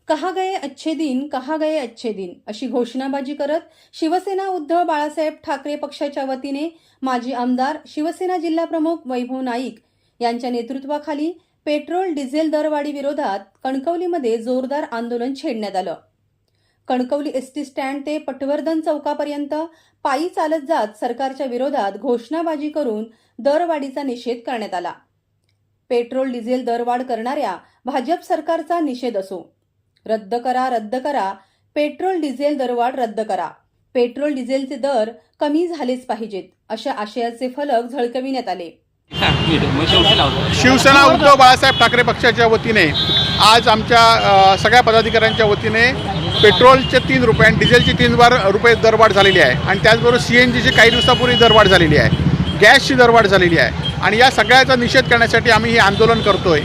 कहा गए अच्छे दिन, कहा गए अच्छे दिन अशी घोषणाबाजी करत शिवसेना उद्धव बाळासाहेब ठाकरे पक्षाच्या वतीने माजी आमदार शिवसेना जिल्हाप्रमुख वैभव नाईक यांच्या नेतृत्वाखाली पेट्रोल डिझेल दरवाढी विरोधात कणकवलीमध्ये जोरदार आंदोलन छेडण्यात आलं। कणकवली एसटी स्टँड ते पटवर्धन चौकापर्यंत पायी चालत जात सरकारच्या विरोधात घोषणाबाजी करून दरवाढीचा निषेध करण्यात आला। पेट्रोल डिझेल दरवाढ करणाऱ्या भाजप सरकारचा निषेध असो, रद्द करा, पेट्रोल डिझेल दरवाढ रद्द करा, पेट्रोल डिझेलचे दर कमी झालेच पाहिजेत अशा आशयाचे फलक झळकविण्यात आले। शिवसेना उद्धव बाळासाहेब ठाकरे पक्षाच्या वतीने आज आमच्या सगळ्या पदाधिकाऱ्यांच्या वतीने पेट्रोलचे 3 रुपये आणि डिझेलची 3 रुपये दरवाढ झालेली आहे आणि त्याचबरोबर CNGची काही दिवसापूर्वी दरवाढ झालेली आहे, गॅसची दरवाढ झालेली आहे आणि या सगळ्याचा निषेध करण्यासाठी आम्ही हे आंदोलन करतोय।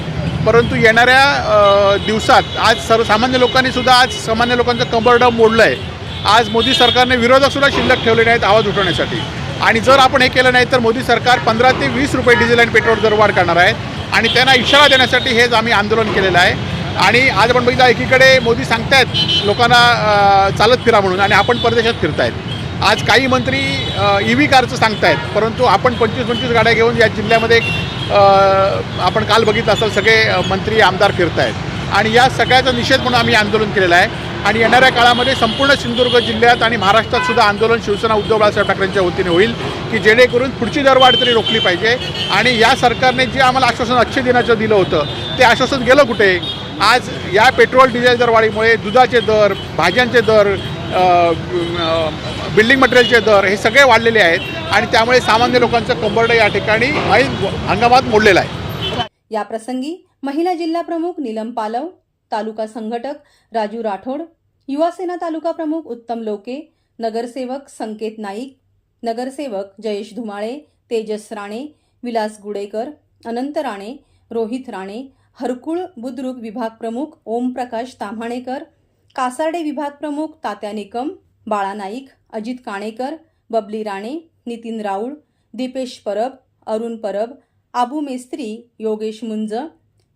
परंतु येणाऱ्या दिवसात आज सर्वसामान्य लोकांनी सुद्धा आज सामान्य लोकांचं कंबरडं मोडलं आहे। आज मोदी सरकारने विरोधक सुद्धा शिल्लक ठेवले नाहीत आवाज उठवण्यासाठी आणि जर आपण हे केलं नाही तर मोदी सरकार 15 ते 20 रुपये डिझेल आणि पेट्रोल दरवाढ करणार आहेत आणि त्यांना इशारा देण्यासाठी हेच आम्ही आंदोलन केलेलं आहे। आणि आज आपण बघितलं एकीकडे मोदी सांगतायत लोकांना चालत फिरा म्हणून आणि आपण परदेशात फिरतायत। आज काही मंत्री EV कारचं सांगतायत, परंतु आपण 25-25 गाड्या घेऊन या जिल्ह्यामध्ये आपण काल बघितलं असेल सगळे मंत्री आमदार फिरतायत आणि या सगळ्याचा निषेध म्हणून आम्ही आंदोलन केलेलं आहे। आणि येणाऱ्या काळामध्ये संपूर्ण सिंधुदुर्ग जिल्ह्यात आणि महाराष्ट्रात सुद्धा आंदोलन शिवसेना उद्धव बाळासाहेब ठाकरेंच्या वतीने होईल की जेणेकरून पुढची दरवाढ तरी रोखली पाहिजे आणि या सरकारने जे आम्हाला आश्वासन अच्छे दिनाचं दिलं होतं ते आश्वासन गेलं कुठे। आज या पेट्रोल डिझेल दरवाढीमुळे दुधाचे दर, भाज्यांचे दर, बिल्डिंग मटेरियलचे दर हे सगळे वाढलेले आहेत आणि त्यामुळे सामान्य लोकांचं कंबरडं या ठिकाणी हंगामात मोडलेलं आहे। या प्रसंगी महिला जिल्हा प्रमुख नीलम पालव, तालुका संघटक राजू राठोड, युवा सेना तालुका प्रमुख उत्तम लोके, नगरसेवक संकेत नाईक, नगरसेवक जयेश धुमाळे, तेजस राणे, विलास गुडेकर, अनंत राणे, रोहित राणे, हरकुळ बुद्रुक विभाग प्रमुख ओमप्रकाश ताम्हाणेकर, कासार्डे विभाग प्रमुख तात्या निकम, बाळा नाईक, अजित काणेकर, बबली राणे, नितीन राऊळ, दीपेश परब, अरुण परब, आबू मेस्त्री, योगेश मुंज,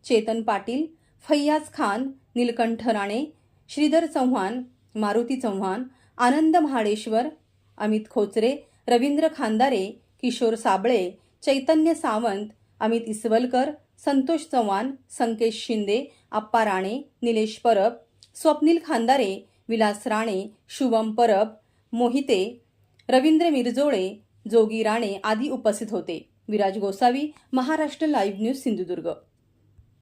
चेतन पाटील, फैयाज खान, नीलकंठ राणे, श्रीधर चव्हाण, मारुती चव्हाण, आनंद महाडेश्वर, अमित खोचरे, रवींद्र खांदारे, किशोर साबळे, चैतन्य सावंत, अमित इसवलकर, संतोष चव्हाण, संकेश शिंदे, आप्पा राणे, निलेश परब, स्वप्नील खांदारे, विलास राणे, शुभम परब, मोहिते, रवींद्र मिरजोळे, जोगी राणे आदी उपस्थित होते। Viraj Gosavi, Maharashtra live news, Sindhudurg.